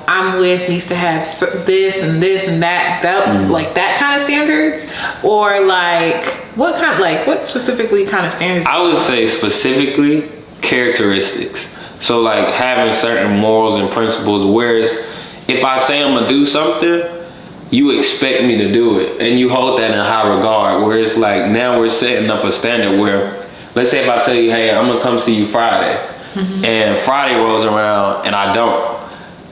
I'm with needs to have this and this and that, like that kind of standards, or like what specifically kind of standards? I would say specifically characteristics. So like having certain morals and principles, whereas if I say I'm gonna do something, you expect me to do it and you hold that in high regard, where it's like now we're setting up a standard where, let's say if I tell you, hey, I'm gonna come see you Friday, and Friday rolls around and I don't,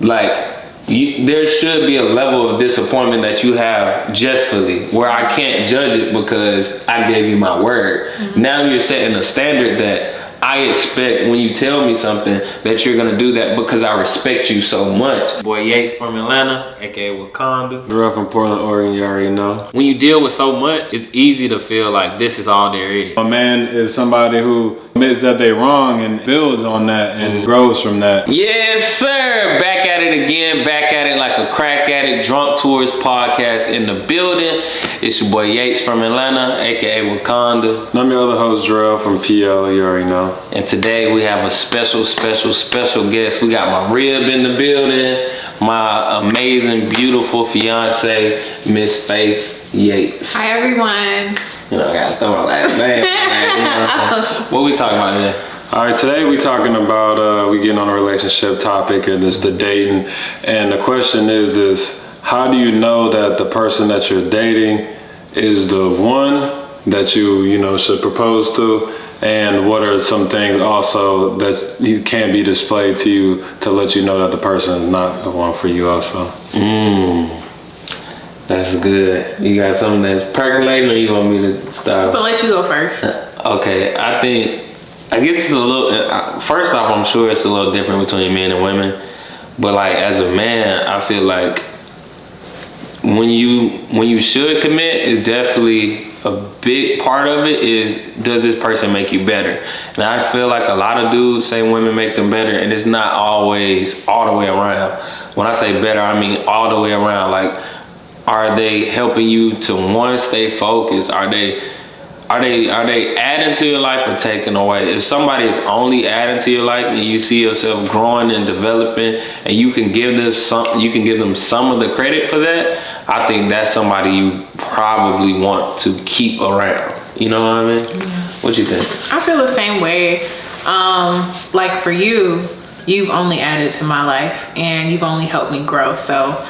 like there should be a level of disappointment that you have justly, where I can't judge it because I gave you my word. Now you're setting a standard that I expect when you tell me something that you're gonna do that because I respect you so much. Boy Yates from Atlanta, aka Wakanda. Jerell from Portland, Oregon, you already know. When you deal with so much, it's easy to feel like this is all there is. A man is somebody who admits that they're wrong and builds on that and grows from that. Yes, sir. Back at it again, back at it like a crack addict. Drunk Tourist Podcast in the building. It's your boy Yates from Atlanta, aka Wakanda. And I'm your other host, Jerell from PL, you already know. And today we have a special guest. We got my rib in the building, my amazing, beautiful fiance, Miss Faith Yates. Hi everyone. You know, I gotta throw my last name. What we talking about today? All right, today we talking about, we getting on a relationship topic, and it's the dating. And the question is how do you know that the person that you're dating is the one that you should propose to? And what are some things also that you can't be displayed to you to let you know that the person is not the one for you also? That's good. You got something that's percolating, or you want me to start? I'll let you go first. Okay, I guess it's a little, first off, I'm sure it's a little different between men and women. But like as a man, I feel like when you should commit is definitely a big part of it is, does this person make you better? And I feel like a lot of dudes say women make them better, and it's not always all the way around. When I say better, I mean all the way around. Like, are they helping you to, one, stay focused? Are they adding to your life or taking away? If somebody is only adding to your life and you see yourself growing and developing, and you can give them some of the credit for that, I think that's somebody you probably want to keep around. You know what I mean? Yeah. What you think? I feel the same way. Like for you, you've only added to my life and you've only helped me grow. So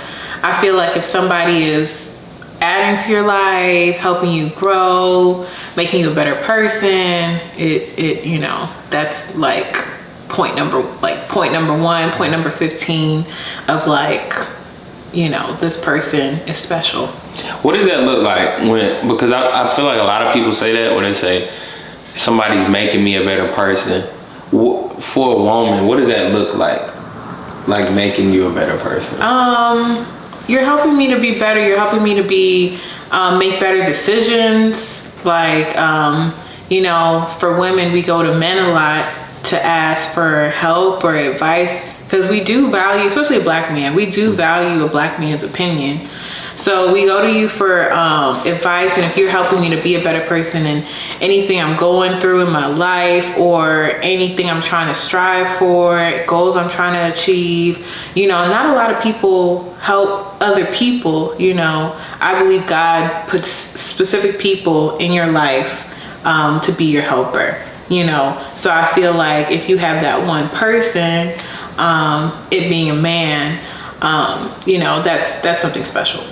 I feel like if somebody is adding to your life, helping you grow, making you a better person, that's like point number 1, point number 15 of like, this person is special. What does that look like because I feel like a lot of people say that when they say somebody's making me a better person. For a woman, what does that look like? Like making you a better person? You're helping me to be better. You're helping me to make better decisions. Like, for women, we go to men a lot to ask for help or advice, because we do value, especially a black man, we do value a black man's opinion. So we go to you for advice, and if you're helping me to be a better person in anything I'm going through in my life, or anything I'm trying to strive for, goals I'm trying to achieve, not a lot of people help other people. I believe God puts specific people in your life to be your helper. So I feel like if you have that one person, it being a man, that's something special.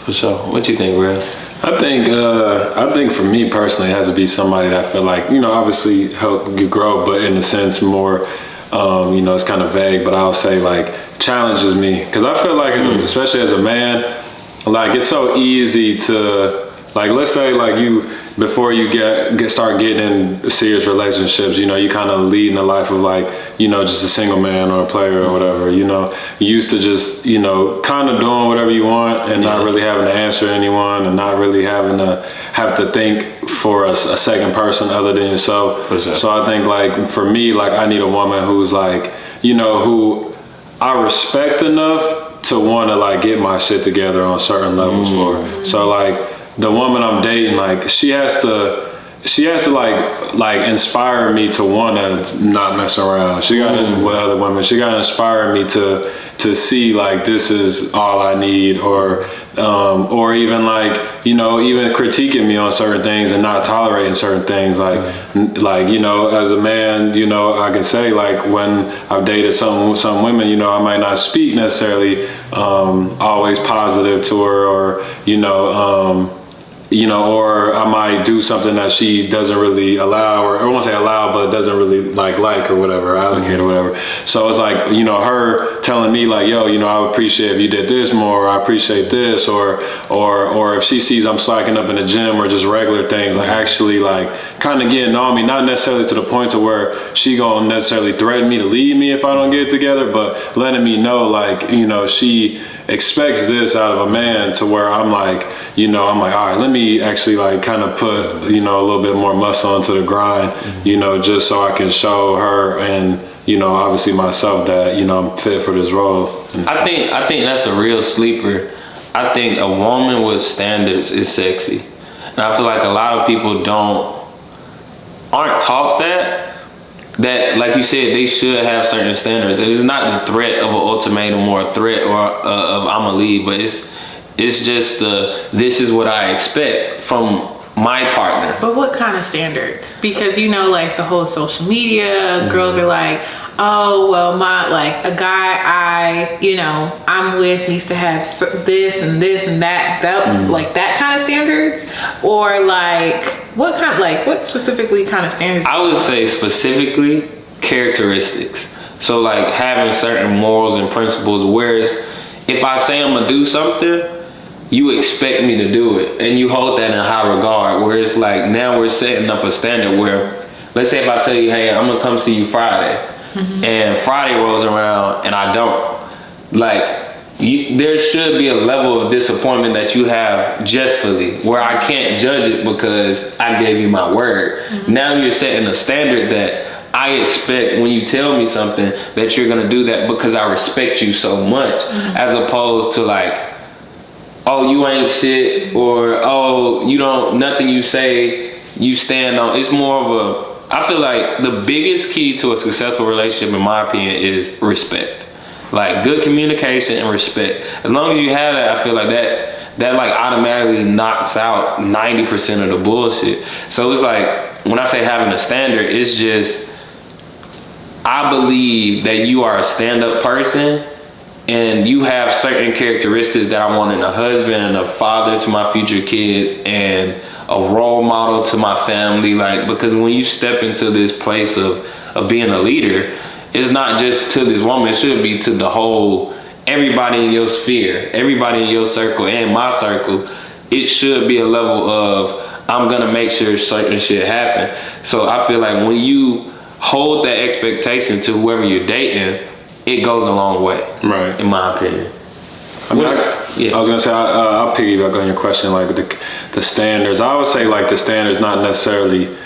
For sure. What you think, Rev? I think for me personally, it has to be somebody that I feel like, obviously help you grow, but in a sense more, it's kind of vague, but I'll say like challenges me. Because I feel like, especially as a man, like it's so easy to, like, let's say like before you start getting in serious relationships, you kind of lead in a life of like, just a single man or a player or whatever, you used to just, kind of doing whatever you want and not really having to answer anyone and not really having to have to think for a second person other than yourself. For sure. So I think like for me, like I need a woman who's like, who I respect enough to want to like get my shit together on certain levels for. So like, the woman I'm dating, like she has to she has to like inspire me to want to not mess around. She got to, with other women, she got to inspire me to see like this is all I need, or even like, you know, even critiquing me on certain things and not tolerating certain things. Like, you know, as a man, you know, I can say like when I've dated some women, you know, I might not speak necessarily always positive to her, or, you know, or I might do something that she doesn't really allow, or I won't say allow, but doesn't really like or whatever, allocate or whatever. So it's like, you know, her telling me like, yo, you know, I would appreciate if you did this more, or I appreciate this, or if she sees I'm slacking up in the gym, or just regular things, like actually like kind of getting on me, not necessarily to the point to where she gonna necessarily threaten me to leave me if I don't get it together, but letting me know like, you know, she expects this out of a man, to where I'm like, you know, I'm like, all right, let me actually like kind of put, you know, a little bit more muscle into the grind, you know, just so I can show her and, you know, obviously myself that, you know, I'm fit for this role. I think that's a real sleeper. I think a woman with standards is sexy. And I feel like a lot of people aren't taught that like you said, they should have certain standards. It is not the threat of an ultimatum or a threat or of I'ma leave, but it's just this is what I expect from my partner. But what kind of standards? Because, you know, like the whole social media, girls are like, oh, well, a guy I'm with needs to have this and this and that, like that kind of standards? Or like, what specifically kind of standards? I would say specifically characteristics. So like having certain morals and principles, whereas if I say I'm gonna do something, you expect me to do it, and you hold that in high regard, where it's like now we're setting up a standard where, let's say if I tell you, hey, I'm gonna come see you Friday, and Friday rolls around and I don't, like, there should be a level of disappointment that you have justly, where I can't judge it because I gave you my word. Now you're setting a standard that I expect when you tell me something that you're gonna do that because I respect you so much, as opposed to like, oh, you ain't shit, or oh, you don't, nothing you say you stand on. It's more of I feel like the biggest key to a successful relationship, in my opinion, is respect. Like good communication and respect. As long as you have that, I feel like that like automatically knocks out 90% of the bullshit. So it's like, when I say having a standard, it's just, I believe that you are a stand-up person and you have certain characteristics that I want in a husband and a father to my future kids and a role model to my family. Like, because when you step into this place of being a leader, it's not just to this woman, it should be to the whole, everybody in your sphere, everybody in your circle and my circle. It should be a level of, I'm gonna make sure certain shit happen. So I feel like when you hold that expectation to whoever you're dating, it goes a long way, right? In my opinion. I mean, I was gonna say, I'll piggyback on your question, like the standards. I would say like the standards, not necessarily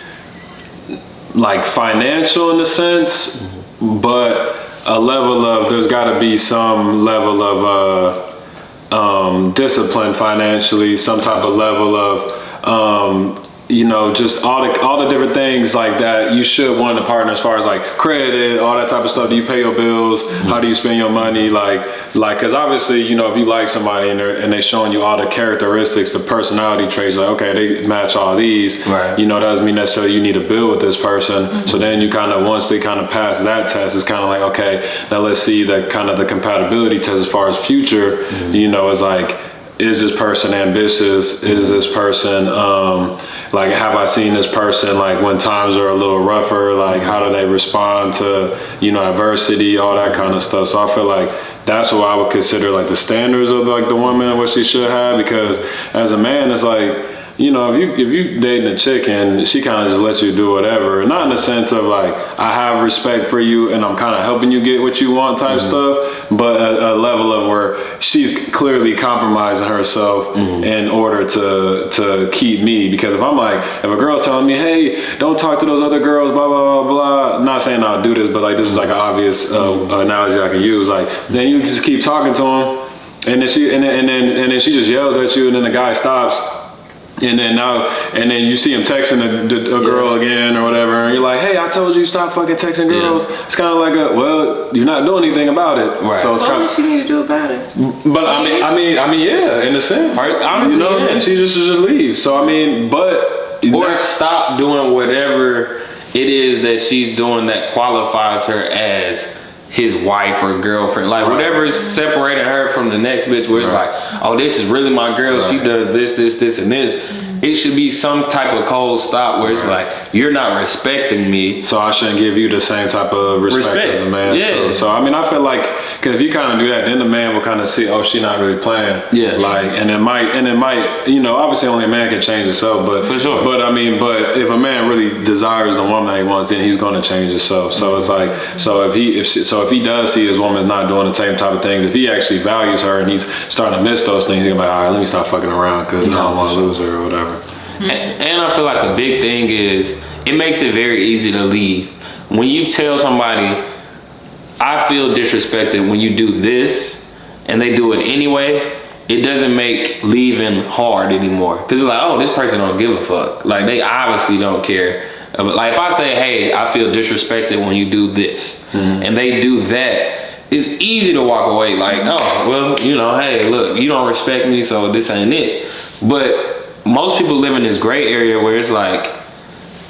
like financial in a sense, but a level of, there's got to be some level of discipline financially, some type of level of you know, just all the different things like that you should want in a partner, as far as like credit, all that type of stuff. Do you pay your bills? How do you spend your money? Like, cause obviously, you know, if you like somebody and they're showing you all the characteristics, the personality traits, like, okay, they match all these, right. You know, that doesn't mean necessarily you need to build with this person. So then you kind of, once they kind of pass that test, it's kind of like, okay, now let's see the kind of the compatibility test as far as future, you know, is like, is this person ambitious? Is this person, like, have I seen this person, like, when times are a little rougher, like, how do they respond to, you know, adversity, all that kind of stuff. So I feel like that's what I would consider, like, the standards of, like, the woman and what she should have, because as a man, it's like, you know, if you dating a chick and she kind of just lets you do whatever, not in the sense of like, I have respect for you and I'm kind of helping you get what you want type stuff, but a level of where she's clearly compromising herself in order to keep me. Because if I'm like, if a girl's telling me, hey, don't talk to those other girls, blah, blah, blah, blah, not saying I'll do this, but like, this is like an obvious analogy I can use. Like, then you just keep talking to him and then she just yells at you and then the guy stops. And then you see him texting a girl again or whatever, and you're like, hey, I told you stop fucking texting girls. Yeah. It's kind of like well, you're not doing anything about it. Right. So it's what does she need to do about it? But I mean, yeah, in a sense. Honestly, and she just leave. So I mean, or stop doing whatever it is that she's doing that qualifies her as his wife or girlfriend, like whatever's separating her from the next bitch, where it's like, oh, this is really my girl. She does this, and this. It should be some type of cold stop where it's like, you're not respecting me, so I shouldn't give you the same type of respect as a man. Yeah. So I mean, I feel like, because if you kind of do that, then the man will kind of see, oh, she's not really playing. Yeah. Like, and it might, obviously only a man can change himself, but for sure. But I mean, but if a man really desires the woman that he wants, then he's going to change himself. So it's like, so if he does see his woman not doing the same type of things, if he actually values her and he's starting to miss those things, he's like, all right, let me stop fucking around because I don't want to lose her or whatever. And I feel like a big thing is, it makes it very easy to leave. When you tell somebody, I feel disrespected when you do this, and they do it anyway, it doesn't make leaving hard anymore. Because it's like, oh, this person don't give a fuck. Like, they obviously don't care. But like, if I say, hey, I feel disrespected when you do this, and they do that, it's easy to walk away like, oh, well, hey, look, you don't respect me, so this ain't it. But most people live in this gray area where it's like,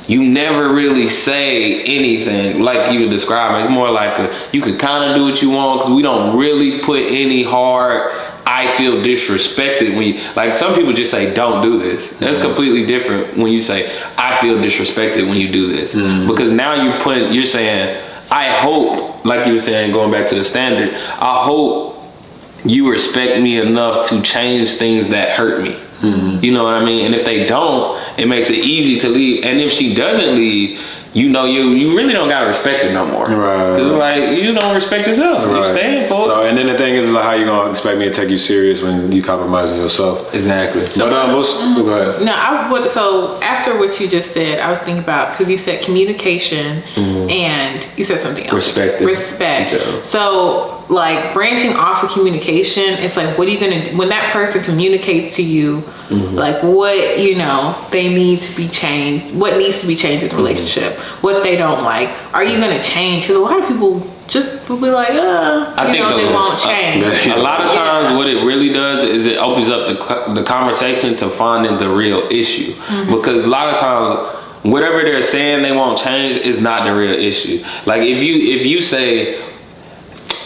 you never really say anything like you describe it. It's more like you can kind of do what you want, because we don't really put any hard, I feel disrespected when you, like, some people just say, don't do this. That's completely different when you say, I feel disrespected when you do this. Because now you're saying, I hope, like you were saying, going back to the standard, I hope you respect me enough to change things that hurt me. You know what I mean? And if they don't, it makes it easy to leave. And if she doesn't leave, you really don't gotta respect her no more. Right. Because like, you don't respect yourself. Right. You stand for it. So, and then the thing is like, how you gonna expect me to take you serious when you compromising yourself? Exactly. So, go ahead. No, so after what you just said, I was thinking about, because you said communication and you said something else. Respect. So like, branching off of communication, it's like, what are you gonna do when that person communicates to you, like what they need to be changed, what needs to be changed in the relationship, what they don't like, are you gonna change? Because a lot of people just will be like, I think they won't change. A lot of times what it really does is it opens up the conversation to finding the real issue. Because a lot of times whatever they're saying they won't change is not the real issue. Like, if you say,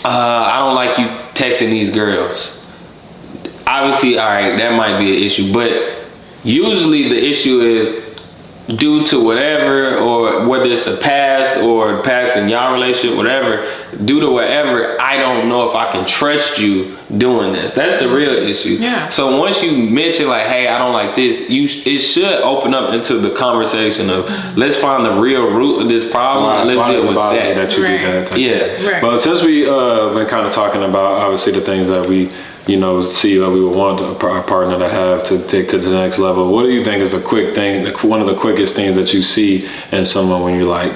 I don't like you texting these girls, obviously, all right, that might be an issue, but usually the issue is due to whatever, or whether it's the past or past in y'all relationship, whatever, due to whatever, I don't know if I can trust you doing this. That's the real issue. Yeah. So once you mention like, hey, I don't like this, it should open up into the conversation of, let's find the real root of this problem. Let's deal with that. You do that. Yeah. Right. But since we been kind of talking about obviously the things that we see that we would want a partner to have to take to the next level, what do you think is the quick thing, one of the quickest things that you see in someone when you're like,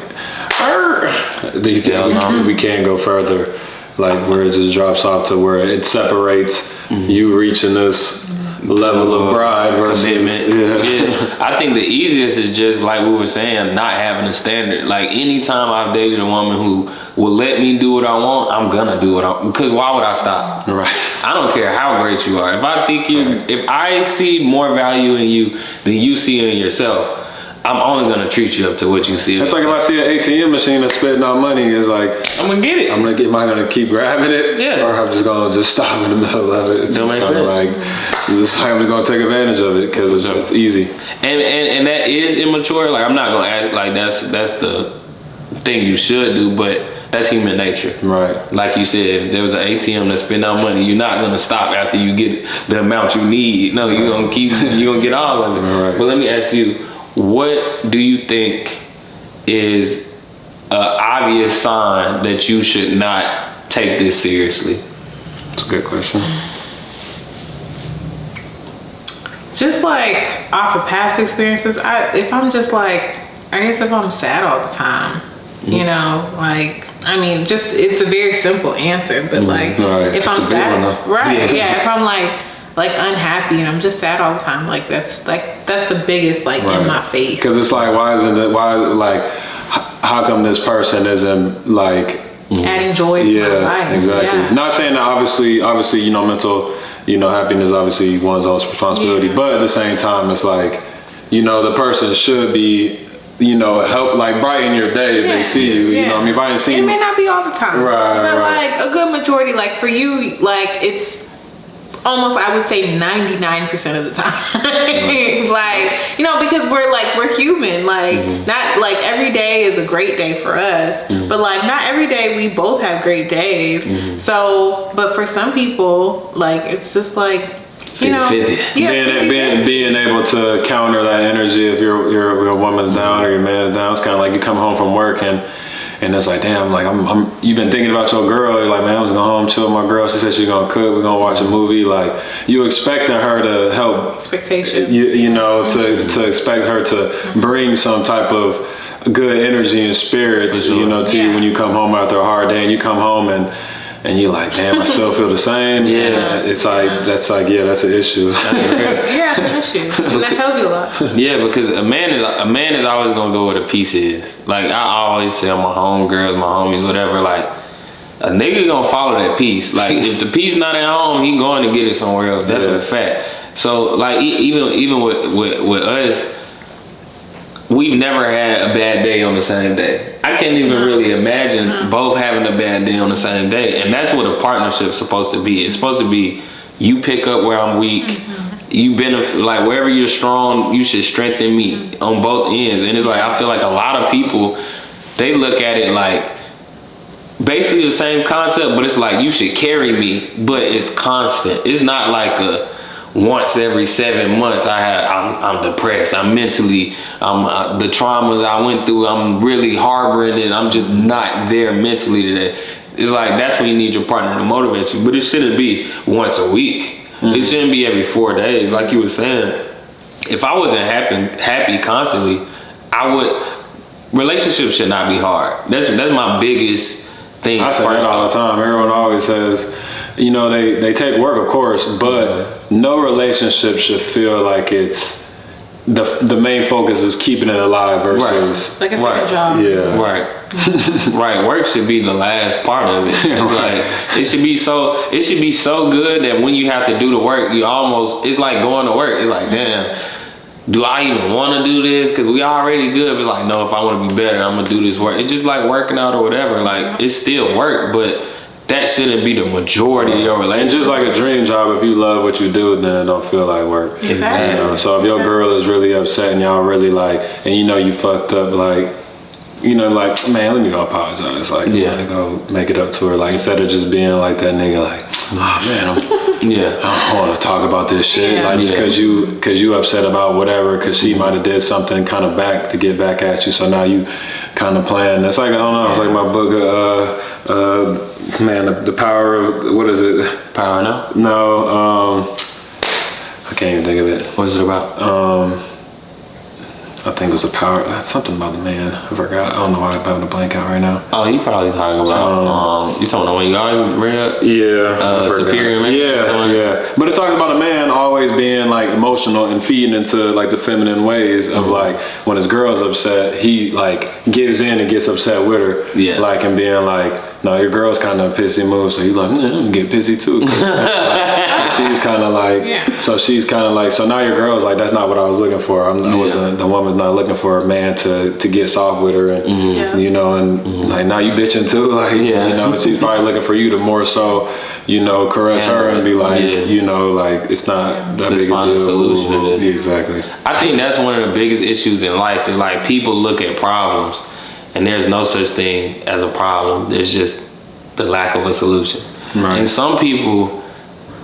we can't go further, like where it just drops off to where it separates you reaching this level of bride versus commitment. I think the easiest is just like we were saying, not having a standard. Like, anytime I've dated a woman who will let me do what I want, I'm gonna do what I want, because why would I stop? Right. I don't care how great you are. If I think if I see more value in you than you see in yourself, I'm only gonna treat you up to what you see. It's like if I see an ATM machine that's spitting out money, it's like, I'm gonna get it. Am I gonna keep grabbing it? Yeah. Or I'm just gonna stop in the middle of it? It's just kind of like, I'm gonna take advantage of it because it's easy. And that is immature. Like, I'm not gonna act like that's the thing you should do, but that's human nature. Right. Like you said, if there was an ATM that spent out money, you're not gonna stop after you get the amount you need. No, you're gonna get all of it. Right. But let me ask you, what do you think is an obvious sign that you should not take this seriously? That's a good question. Just like off of past experiences, if I'm just like, I guess if I'm sad all the time, like, I mean, just, it's a very simple answer, but like, if I'm sad, if I'm like, like unhappy and I'm just sad all the time, like that's the biggest like in my face. Because it's like, how come this person isn't like adding joy to my life? Exactly. Yeah. Not saying that obviously, mental, happiness obviously one's own responsibility, but at the same time, it's like, the person should be, help like brighten your day if they see you. You know what I mean? If I didn't see it may not be all the time, right, but like a good majority, like for you, like it's almost, I would say 99% of the time. Like, because we're human. Like, not like every day is a great day for us, but like not every day we both have great days. So, but for some people, like it's just like, being able to counter that energy if your woman's down or your man's down. It's kind of like you come home from work and it's like, damn, like you've been thinking about your girl. You're like, man, I was going home, chill with my girl. She said she's gonna cook. We're gonna watch a movie. Like you expecting her to help. Expectations. To expect her to bring some type of good energy and spirit, to you when you come home after a hard day and you come home and you're like, damn, I still feel the same. It's like that's an issue. That's an issue, and that tells you a lot. Yeah, because a man is always gonna go where the peace is. Like I always tell my homegirls, my homies, whatever. Like a nigga gonna follow that peace. Like if the peace not at home, he going to get it somewhere else. That's a fact. So like even with us, we've never had a bad day on the same day. I can't even really imagine both having a bad day on the same day. And that's what a partnership's supposed to be. It's supposed to be you pick up where I'm weak. You benefit, like wherever you're strong, you should strengthen me on both ends. And it's like, I feel like a lot of people, they look at it like basically the same concept, but it's like you should carry me, but it's constant. It's not like a once every 7 months I'm depressed, I'm mentally, the traumas I went through, I'm really harboring it, I'm just not there mentally today. It's like that's when you need your partner to motivate you, but it shouldn't be once a week. It shouldn't be every 4 days. Like you were saying, if I wasn't happy constantly, relationships should not be hard. That's my biggest thing. I say that all the time. Everyone always says, they take work, of course, but no relationship should feel like it's the main focus is keeping it alive versus like a second job. Yeah. Right. Work should be the last part of it. It's like it should be so good that when you have to do the work, it's like going to work. It's like, damn, do I even want to do this? Because we already good. But it's like, no, if I want to be better, I'm gonna do this work. It's just like working out or whatever. Like it's still work, but that shouldn't be the majority of your relationship. And just like a dream job, if you love what you do, then it don't feel like work. Exactly. So if your girl is really upset and y'all really like, and you fucked up, like, like, man, let me go apologize. Like, let me go make it up to her. Like, instead of just being like that nigga, like, oh man, I don't want to talk about this shit. Like, just cause you upset about whatever, cause she might have did something kind of back to get back at you. So now you kind of playing. It's like, I don't know. It's like my book, the power of, what is it? Power Now? No, I can't even think of it. What is it about? I think it was something about the man. I forgot. I don't know why I'm having a blank out right now. Oh, you probably talking about, you talking about when you always bring up? Yeah. Superior man? Yeah. But it talks about a man always being like emotional and feeding into like the feminine ways of like when his girl's upset, he like gives in and gets upset with her. Yeah. Like and being like, no, your girl's kind of pissy mood, so he's like, I'm gonna get pissy too. She's kind of like, so now your girl's like, that's not what I was looking for. The woman's not looking for a man to get soft with her, and and like now you bitching too, like she's probably looking for you to more so, caress her and be like, like it's not that big a deal. Solution to this. Exactly. I think that's one of the biggest issues in life is like people look at problems. And there's no such thing as a problem. There's just the lack of a solution. Right. And some people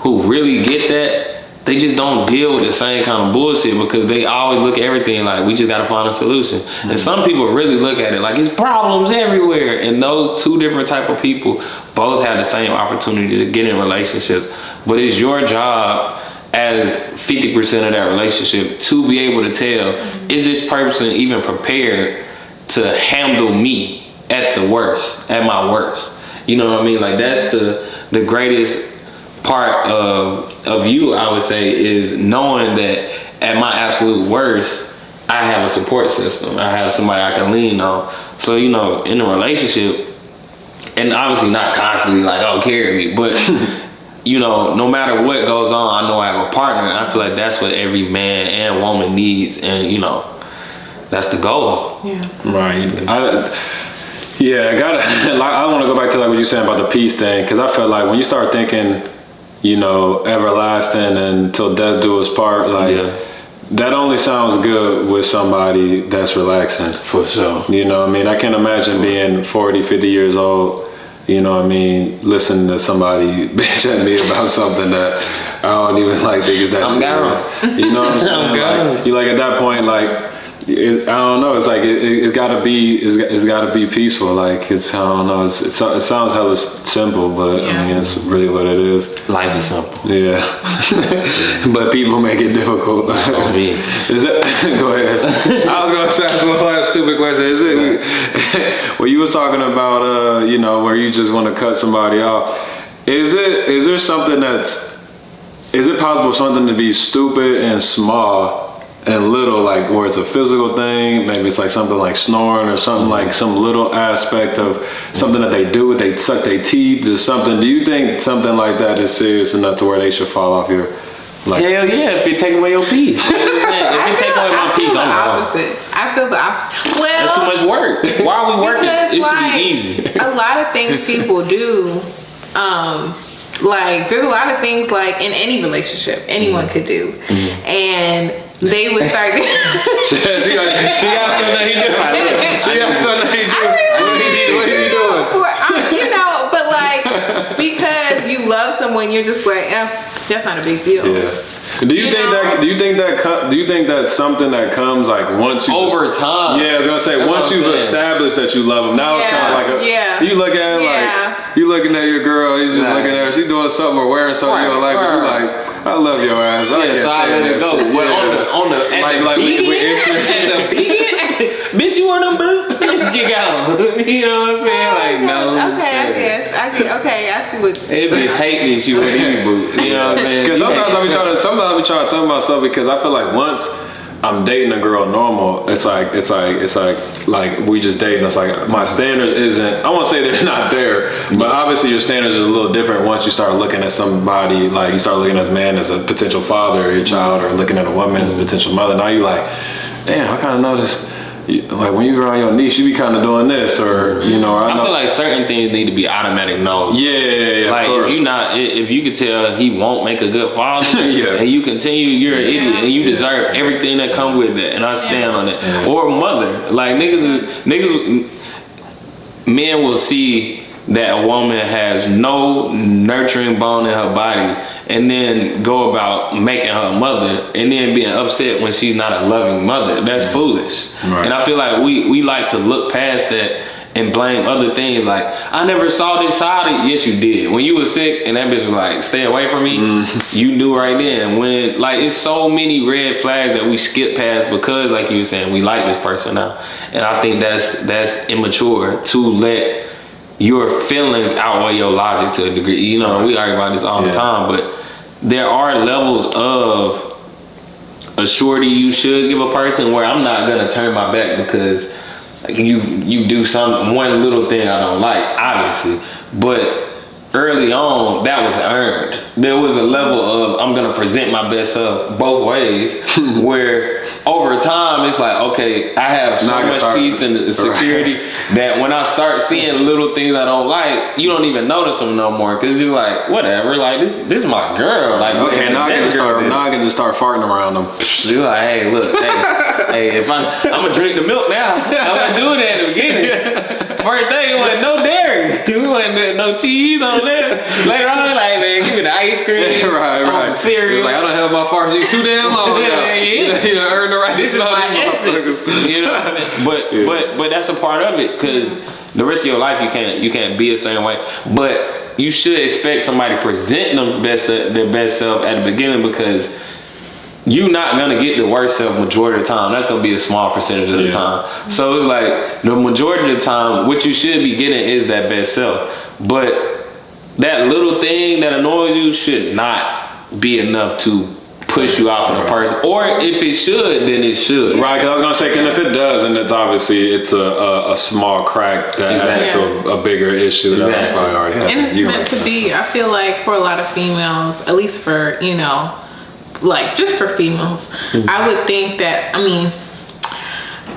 who really get that, they just don't deal with the same kind of bullshit because they always look at everything like we just gotta find a solution. Mm-hmm. And some people really look at it like it's problems everywhere. And those two different type of people both have the same opportunity to get in relationships. But it's your job as 50% of that relationship to be able to tell, is this person even prepared to handle me at the worst, at my worst? You know what I mean? Like that's the greatest part of you, I would say, is knowing that at my absolute worst, I have a support system. I have somebody I can lean on. So, you know, in a relationship, and obviously not constantly like, oh, carry me, but you know, no matter what goes on, I know I have a partner, and I feel like that's what every man and woman needs, and you know, that's the goal. Yeah. Right. I gotta. Like, I want to go back to like what you're saying about the peace thing, because I feel like when you start thinking, you know, everlasting and till death do us part, like that only sounds good with somebody that's relaxing. For sure. You know what I mean? I can't imagine being 40, 50 years old, you know what I mean, listening to somebody bitch at me about something that I don't even like think is that serious. You know what I'm saying? Like, you like at that point, like, I don't know. It's like it gotta be peaceful. Like I don't know. It sounds hella simple, but I mean it's really what it is. Life is simple. Yeah, but people make it difficult. On me. Is it? Go ahead. I was gonna ask one last stupid question. Is it? Well, you was talking about you know, where you just want to cut somebody off. Is there something is it possible for something to be stupid and small and little, like where it's a physical thing, maybe it's like something like snoring or something, like some little aspect of something that they do, they suck their teeth or something. Do you think something like that is serious enough to where they should fall off your, like? Hell yeah, if you take away your peace. You know what I'm saying? If you take away my peace, I'm gone. I feel the opposite. Well, that's too much work. Why are we working? It should like, be easy. A lot of things people do, like there's a lot of things like in any relationship anyone could do, and they would start. She got something that he do. She got something that he do. What is he doing? You know, but like because you love someone, you're just like, that's not a big deal. Yeah. Do you think that's something that comes like once you over time? Yeah, I was gonna say once you've established that you love them. Now it's kind of like you look at it like you looking at your girl, you just looking at her, she doing something or wearing something you don't like, but you like, I love your ass. So I let it go. Well, at the beginning, bitch, you wear them boots? You got them. You know what I'm saying? Like no. Okay, I see what. That bitch hate me. She wear these boots. You know what I'm saying? Because sometimes I be trying to tell myself, because I feel like once I'm dating a girl normal, it's like we just dating. It's like my standards isn't, I won't say they're not there, but obviously your standards is a little different once you start looking at somebody, like you start looking at a man as a potential father of your child, or looking at a woman as a potential mother. Now you like, damn, I kind of noticed, like when you're on your niece, you be kind of doing this, or you know. I feel like certain things need to be automatic no's. Yeah. Like if you could tell he won't make a good father, and you continue, you're an idiot, and you deserve everything that comes with it, and I stand on it. Yeah. Or mother, like niggas, men will see that a woman has no nurturing bone in her body, and then go about making her a mother, and then being upset when she's not a loving mother. That's foolish. Right. And I feel like we like to look past that and blame other things. Like, I never saw this side of it. Yes, you did. When you were sick and that bitch was like, stay away from me, you knew right then. When, like, it's so many red flags that we skip past because, like you were saying, we like this person now. And I think that's immature to let your feelings outweigh your logic to a degree. You know, we argue about this all the time, but there are levels of a surety you should give a person where I'm not gonna turn my back because you do one little thing I don't like, obviously. But early on, that was earned. There was a level of I'm gonna present my best self both ways, where over time it's like, okay, I have so much peace and security that when I start seeing little things I don't like, you don't even notice them no more, because you're like, whatever, like this is my girl. Like, okay, now I can just start farting around them. You're like, hey, look, hey, if I'm gonna drink the milk now, I'm gonna do it at the beginning. First day, it wasn't no dairy. We wasn't no cheese on there. Later on, like, man, give me the ice cream. Right. Some cereal. It's like, I don't have my farts too damn long. You know, earn the right. This is my essence. You know what I mean? But that's a part of it, because the rest of your life you can't be a certain way. But you should expect somebody to present their best self at the beginning, because you're not gonna get the worst self majority of the time. That's gonna be a small percentage of the time. So it's like the majority of the time, what you should be getting is that best self. But that little thing thing that annoys you should not be enough to push you off on a person. Or if it should, then it should. Right, because I was gonna say, and if it does, then it's obviously a small crack that adds to a bigger issue that I probably already have. And it's meant to be. I feel like for a lot of females, at least for, you know, like just for females, I would think that, I mean,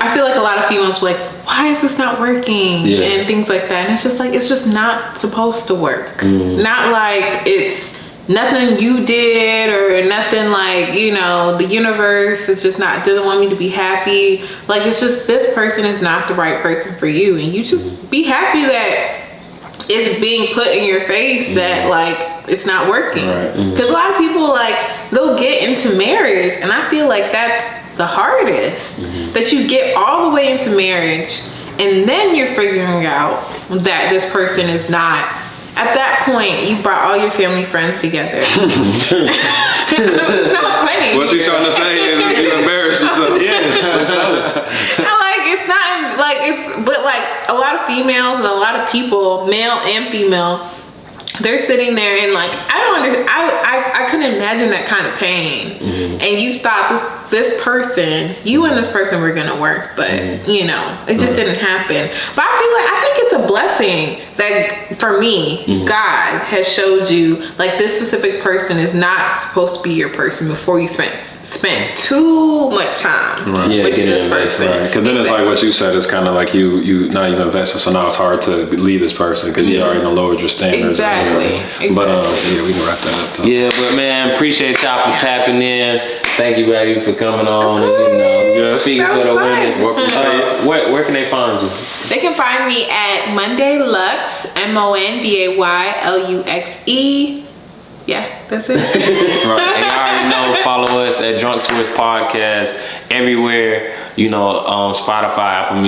I feel like a lot of females are like, why is this not working? And things like that. And it's just like, it's just not supposed to work. Not like it's nothing you did or nothing like, you know, the universe is just not, doesn't want me to be happy. Like, it's just, this person is not the right person for you. And you just be happy that it's being put in your face that like, it's not working. Because a lot of people, like, they'll get into marriage, and I feel like that's the hardest, that you get all the way into marriage and then you're figuring out that this person is not. At that point, you brought all your family friends together. It's not funny. What she's trying to say is that you embarrassed yourself. Like, it's not like, it's, but like a lot of females and a lot of people, male and female, they're sitting there and like, I couldn't imagine that kind of pain. And you thought this person, you and this person were gonna work, but you know, it just didn't happen. But I think it's a blessing that for me, God has showed you like this specific person is not supposed to be your person before you spent too much time with this person. Right, because then it's like what you said, it's kind of like you now you've invested, so now it's hard to leave this person because you already lowered your standards. Exactly. But yeah, we can wrap that up. Though. Yeah, but man, appreciate y'all for tapping in. Thank you, baby, for coming on and, you know, speaking for the women. Where can they find you? They can find me at Monday Lux, MondayLuxe. Yeah, that's it. Right. And you already know, follow us at Drunk Tours Podcast everywhere. You know, Spotify, Apple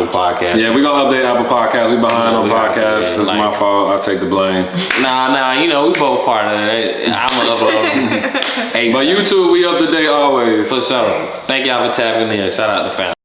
Podcasts. Yeah, we gonna update Apple Podcasts. We behind on podcasts. It's my fault. I take the blame. Nah. You know, we both part of it. I'm gonna upload. But YouTube, we up to date always. For sure. Thank y'all for tapping in. Shout out to family.